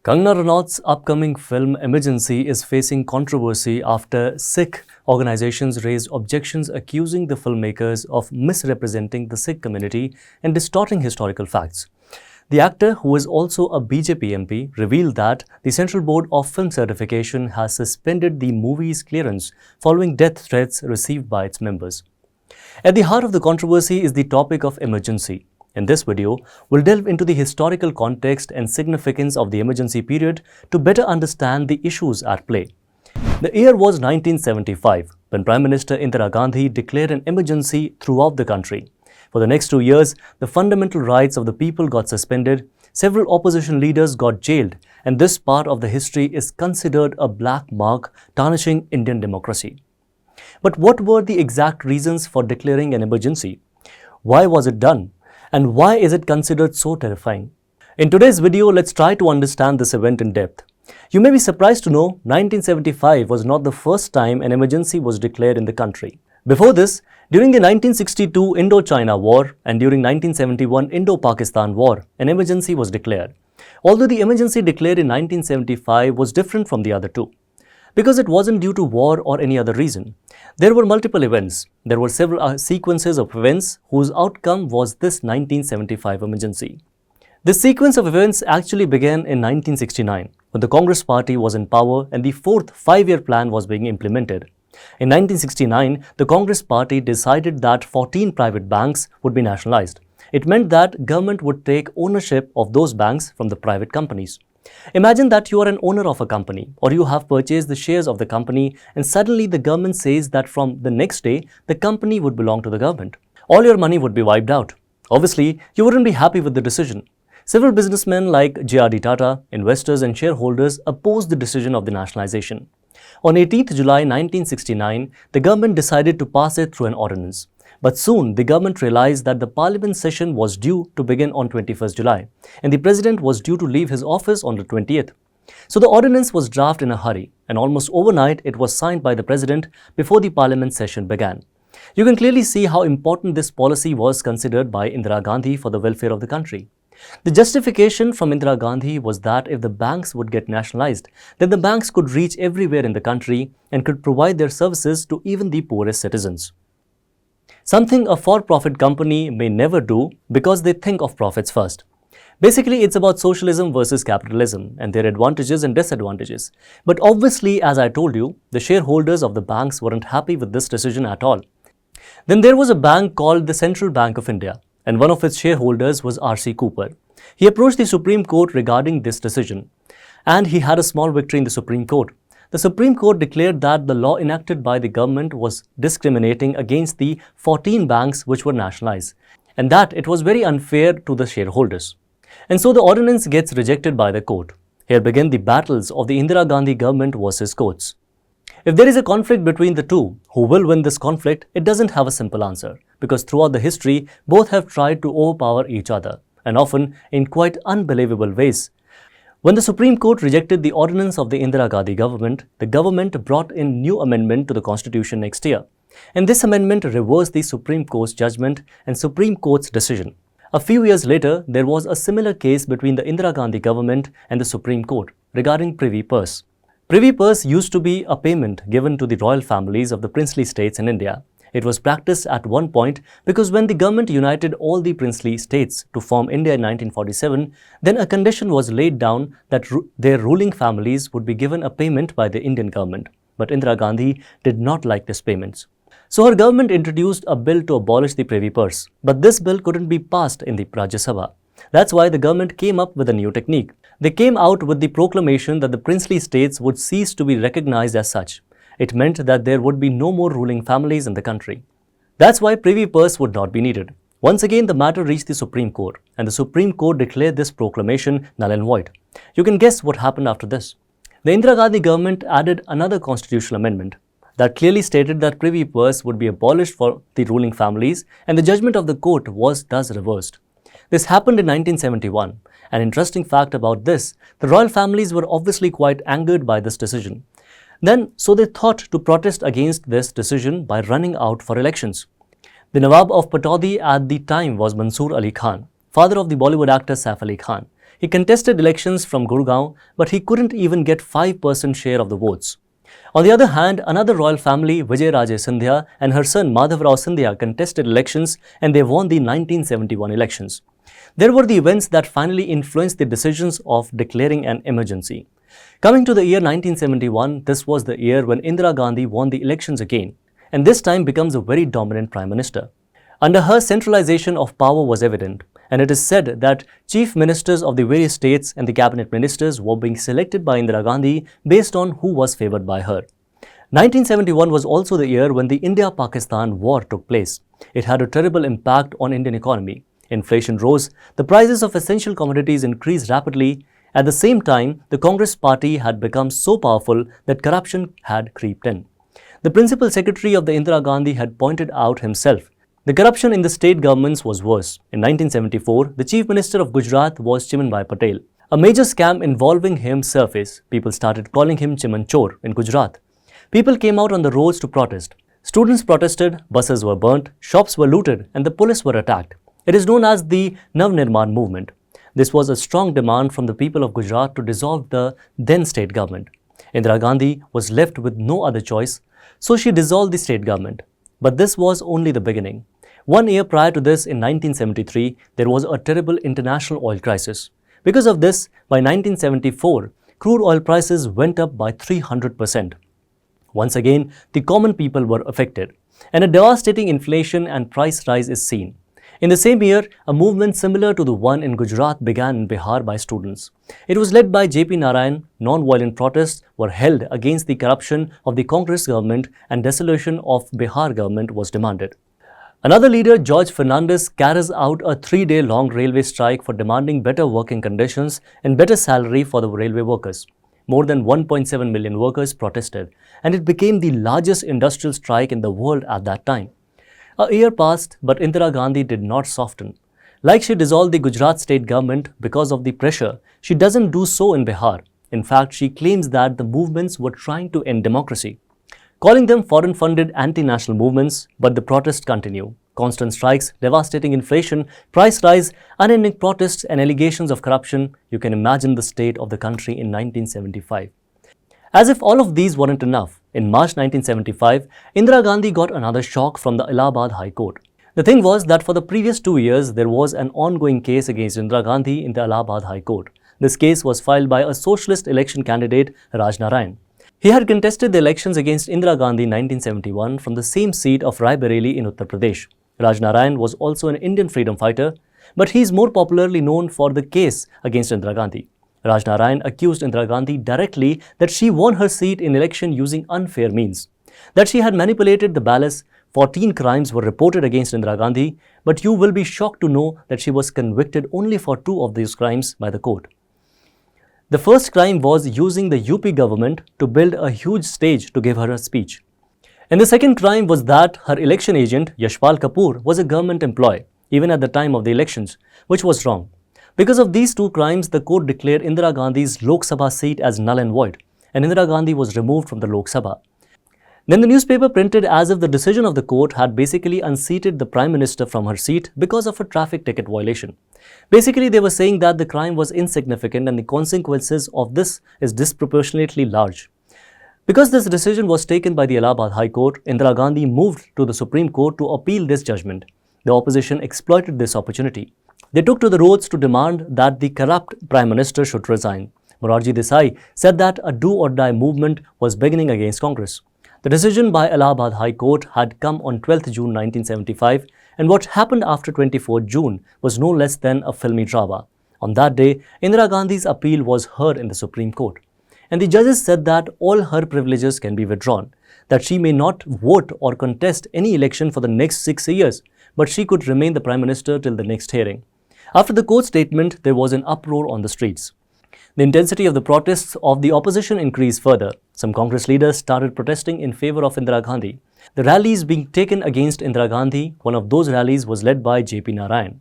Kangana Ranaut's upcoming film Emergency is facing controversy after Sikh organizations raised objections accusing the filmmakers of misrepresenting the Sikh community and distorting historical facts. The actor, who is also a BJP MP, revealed that the Central Board of Film Certification has suspended the movie's clearance following death threats received by its members. At the heart of the controversy is the topic of emergency. In this video, we'll delve into the historical context and significance of the emergency period to better understand the issues at play. The year was 1975, when Prime Minister Indira Gandhi declared an emergency throughout the country. For the next 2 years, the fundamental rights of the people got suspended, several opposition leaders got jailed, and this part of the history is considered a black mark tarnishing Indian democracy. But what were the exact reasons for declaring an emergency? Why was it done? And why is it considered so terrifying? In today's video, let's try to understand this event in depth. You may be surprised to know 1975 was not the first time an emergency was declared in the country. Before this, during the 1962 Indo-China War and during 1971 Indo-Pakistan War, an emergency was declared. Although the emergency declared in 1975 was different from the other two, because it wasn't due to war or any other reason. There were multiple events. There were several sequences of events whose outcome was this 1975 emergency. This sequence of events actually began in 1969, when the Congress Party was in power and the fourth five-year plan was being implemented. In 1969, the Congress Party decided that 14 private banks would be nationalized. It meant that government would take ownership of those banks from the private companies. Imagine that you are an owner of a company or you have purchased the shares of the company and suddenly the government says that from the next day, the company would belong to the government. All your money would be wiped out. Obviously, you wouldn't be happy with the decision. Several businessmen like J.R.D. Tata, investors and shareholders opposed the decision of the nationalization. On 18th July 1969, the government decided to pass it through an ordinance. But soon, the government realized that the parliament session was due to begin on 21st July, and the president was due to leave his office on the 20th. So the ordinance was drafted in a hurry, and almost overnight it was signed by the president before the parliament session began. You can clearly see how important this policy was considered by Indira Gandhi for the welfare of the country. The justification from Indira Gandhi was that if the banks would get nationalized, then the banks could reach everywhere in the country and could provide their services to even the poorest citizens. Something a for-profit company may never do because they think of profits first. Basically, it's about socialism versus capitalism and their advantages and disadvantages. But obviously, as I told you, the shareholders of the banks weren't happy with this decision at all. Then there was a bank called the Central Bank of India, and one of its shareholders was R.C. Cooper. He approached the Supreme Court regarding this decision, and he had a small victory in the Supreme Court. The Supreme Court declared that the law enacted by the government was discriminating against the 14 banks which were nationalized, and that it was very unfair to the shareholders. And so the ordinance gets rejected by the court. Here begin the battles of the Indira Gandhi government versus courts. If there is a conflict between the two, who will win this conflict? It doesn't have a simple answer, because throughout the history, both have tried to overpower each other, and often in quite unbelievable ways. When the Supreme Court rejected the ordinance of the Indira Gandhi government, the government brought in new amendment to the constitution next year. And this amendment reversed the Supreme Court's judgment and Supreme Court's decision. A few years later, there was a similar case between the Indira Gandhi government and the Supreme Court regarding Privy Purse. Privy Purse used to be a payment given to the royal families of the princely states in India. It was practiced at one point because when the government united all the princely states to form India in 1947, then a condition was laid down that their ruling families would be given a payment by the Indian government. But Indira Gandhi did not like these payments. So her government introduced a bill to abolish the Privy Purse. But this bill couldn't be passed in the Rajya Sabha. That's why the government came up with a new technique. They came out with the proclamation that the princely states would cease to be recognized as such. It meant that there would be no more ruling families in the country. That's why Privy Purse would not be needed. Once again, the matter reached the Supreme Court, and the Supreme Court declared this proclamation null and void. You can guess what happened after this. The Indira Gandhi government added another constitutional amendment that clearly stated that Privy Purse would be abolished for the ruling families, and the judgment of the court was thus reversed. This happened in 1971. An interesting fact about this, the royal families were obviously quite angered by this decision. So they thought to protest against this decision by running out for elections. The Nawab of Pataudi at the time was Mansoor Ali Khan, father of the Bollywood actor Saif Ali Khan. He contested elections from Gurgaon, but he couldn't even get 5% share of the votes. On the other hand, another royal family, Vijayaraje Scindia and her son Madhavrao Scindia contested elections and they won the 1971 elections. There were the events that finally influenced the decisions of declaring an emergency. Coming to the year 1971, this was the year when Indira Gandhi won the elections again, and this time becomes a very dominant Prime Minister. Under her, centralization of power was evident, and it is said that chief ministers of the various states and the cabinet ministers were being selected by Indira Gandhi based on who was favoured by her. 1971 was also the year when the India-Pakistan war took place. It had a terrible impact on Indian economy. Inflation rose, the prices of essential commodities increased rapidly. At the same time, the Congress party had become so powerful that corruption had creeped in. The principal secretary of the Indira Gandhi had pointed out himself. The corruption in the state governments was worse. In 1974, the chief minister of Gujarat was Chimanbhai Patel. A major scam involving him surfaced. People started calling him Chiman Chor in Gujarat. People came out on the roads to protest. Students protested, buses were burnt, shops were looted, and the police were attacked. It is known as the Navnirman movement. This was a strong demand from the people of Gujarat to dissolve the then state government. Indira Gandhi was left with no other choice, so she dissolved the state government. But this was only the beginning. 1 year prior to this, in 1973, there was a terrible international oil crisis. Because of this, by 1974, crude oil prices went up by 300%. Once again, the common people were affected, and a devastating inflation and price rise is seen. In the same year, a movement similar to the one in Gujarat began in Bihar by students. It was led by J.P. Narayan. Non-violent protests were held against the corruption of the Congress government and dissolution of Bihar government was demanded. Another leader, George Fernandez, carries out a 3-day-long railway strike for demanding better working conditions and better salary for the railway workers. More than 1.7 million workers protested, and it became the largest industrial strike in the world at that time. A year passed, but Indira Gandhi did not soften. Like she dissolved the Gujarat state government because of the pressure, she doesn't do so in Bihar. In fact, she claims that the movements were trying to end democracy, calling them foreign-funded anti-national movements, but the protests continue. Constant strikes, devastating inflation, price rise, unending protests and allegations of corruption. You can imagine the state of the country in 1975. As if all of these weren't enough, in March 1975, Indira Gandhi got another shock from the Allahabad High Court. The thing was that for the previous 2 years, there was an ongoing case against Indira Gandhi in the Allahabad High Court. This case was filed by a socialist election candidate, Raj Narayan. He had contested the elections against Indira Gandhi in 1971 from the same seat of Rai Bareli in Uttar Pradesh. Raj Narayan was also an Indian freedom fighter, but he is more popularly known for the case against Indira Gandhi. Raj Narayan accused Indira Gandhi directly that she won her seat in election using unfair means, that she had manipulated the ballots. 14 crimes were reported against Indira Gandhi, but you will be shocked to know that she was convicted only for 2 of these crimes by the court. The first crime was using the UP government to build a huge stage to give her a speech. And the second crime was that her election agent, Yashpal Kapoor, was a government employee, even at the time of the elections, which was wrong. Because of these 2 crimes, the court declared Indira Gandhi's Lok Sabha seat as null and void, and Indira Gandhi was removed from the Lok Sabha. Then the newspaper printed as if the decision of the court had basically unseated the Prime Minister from her seat because of a traffic ticket violation. Basically, they were saying that the crime was insignificant and the consequences of this is disproportionately large. Because this decision was taken by the Allahabad High Court, Indira Gandhi moved to the Supreme Court to appeal this judgment. The opposition exploited this opportunity. They took to the roads to demand that the corrupt Prime Minister should resign. Morarji Desai said that a do-or-die movement was beginning against Congress. The decision by Allahabad High Court had come on 12th June 1975, and what happened after 24th June was no less than a filmy drama. On that day, Indira Gandhi's appeal was heard in the Supreme Court, and the judges said that all her privileges can be withdrawn, that she may not vote or contest any election for the next 6 years, but she could remain the Prime Minister till the next hearing. After the court statement, there was an uproar on the streets. The intensity of the protests of the opposition increased further. Some Congress leaders started protesting in favor of Indira Gandhi. The rallies being taken against Indira Gandhi, one of those rallies was led by J.P. Narayan.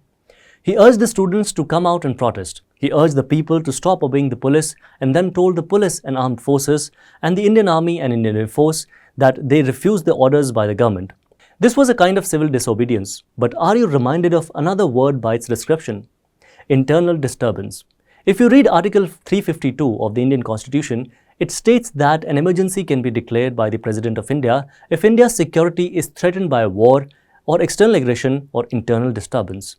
He urged the students to come out and protest. He urged the people to stop obeying the police and then told the police and armed forces and the Indian Army and Indian Air Force that they refused the orders by the government. This was a kind of civil disobedience, but are you reminded of another word by its description? Internal disturbance. If you read Article 352 of the Indian Constitution, it states that an emergency can be declared by the President of India if India's security is threatened by a war or external aggression or internal disturbance.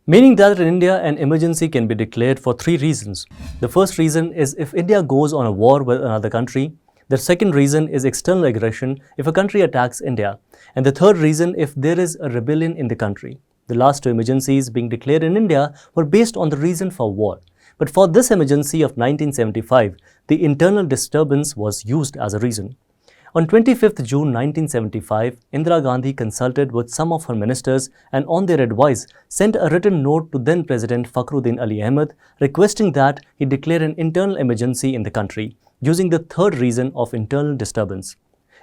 Meaning that in India, an emergency can be declared for three reasons. The first reason is if India goes on a war with another country. The second reason is external aggression if a country attacks India. And the third reason if there is a rebellion in the country. The last two emergencies being declared in India were based on the reason for war. But for this emergency of 1975, the internal disturbance was used as a reason. On 25th June 1975, Indira Gandhi consulted with some of her ministers and on their advice sent a written note to then President Fakhruddin Ali Ahmed requesting that he declare an internal emergency in the country using the third reason of internal disturbance.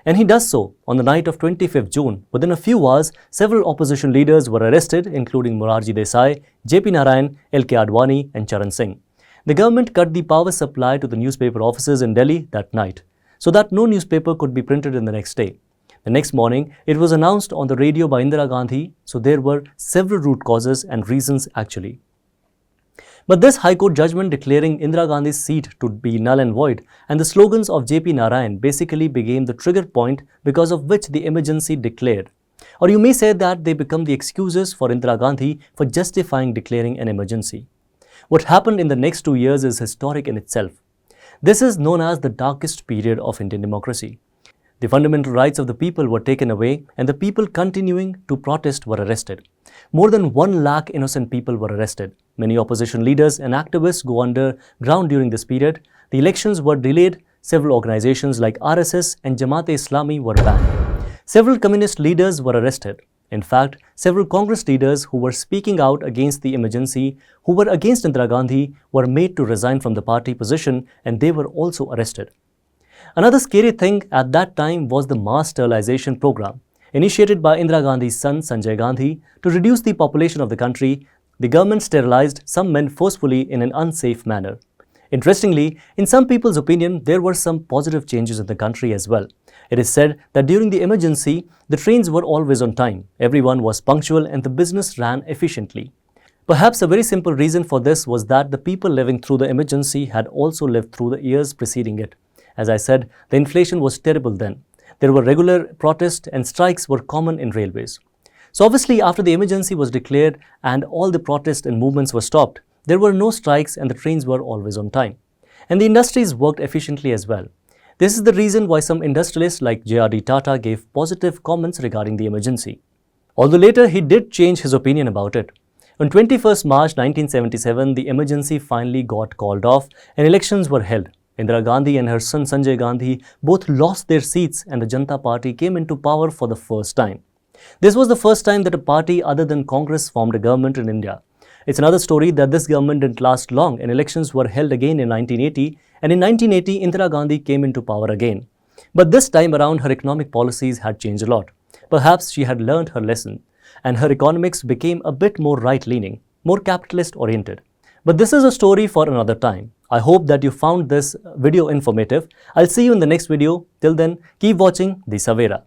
And he does so on the night of 25th June. Within a few hours, several opposition leaders were arrested, including Morarji Desai, J.P. Narayan, L.K. Advani and Charan Singh. The government cut the power supply to the newspaper offices in Delhi that night, so that no newspaper could be printed in the next day. The next morning, it was announced on the radio by Indira Gandhi, so there were several root causes and reasons actually. But this High Court judgment declaring Indira Gandhi's seat to be null and void and the slogans of J.P. Narayan basically became the trigger point because of which the emergency declared. Or you may say that they become the excuses for Indira Gandhi for justifying declaring an emergency. What happened in the next 2 years is historic in itself. This is known as the darkest period of Indian democracy. The fundamental rights of the people were taken away and the people continuing to protest were arrested. More than 1 lakh innocent people were arrested. Many opposition leaders and activists go underground during this period. The elections were delayed. Several organizations like RSS and Jamaat-e-Islami were banned. Several communist leaders were arrested. In fact, several Congress leaders who were speaking out against the emergency, who were against Indira Gandhi, were made to resign from the party position and they were also arrested. Another scary thing at that time was the mass sterilization program. Initiated by Indira Gandhi's son Sanjay Gandhi to reduce the population of the country, the government sterilized some men forcefully in an unsafe manner. Interestingly, in some people's opinion, there were some positive changes in the country as well. It is said that during the emergency, the trains were always on time, everyone was punctual and the business ran efficiently. Perhaps a very simple reason for this was that the people living through the emergency had also lived through the years preceding it. As I said, the inflation was terrible then. There were regular protests and strikes were common in railways. So obviously after the emergency was declared and all the protests and movements were stopped, there were no strikes and the trains were always on time. And the industries worked efficiently as well. This is the reason why some industrialists like J.R.D. Tata gave positive comments regarding the emergency. Although later he did change his opinion about it. On 21st March 1977, the emergency finally got called off and elections were held. Indira Gandhi and her son Sanjay Gandhi both lost their seats and the Janata Party came into power for the first time. This was the first time that a party other than Congress formed a government in India. It's another story that this government didn't last long and elections were held again in 1980 and in 1980 Indira Gandhi came into power again. But this time around her economic policies had changed a lot. Perhaps she had learned her lesson and her economics became a bit more right-leaning, more capitalist-oriented. But this is a story for another time. I hope that you found this video informative. I'll see you in the next video. Till then, keep watching the Savera.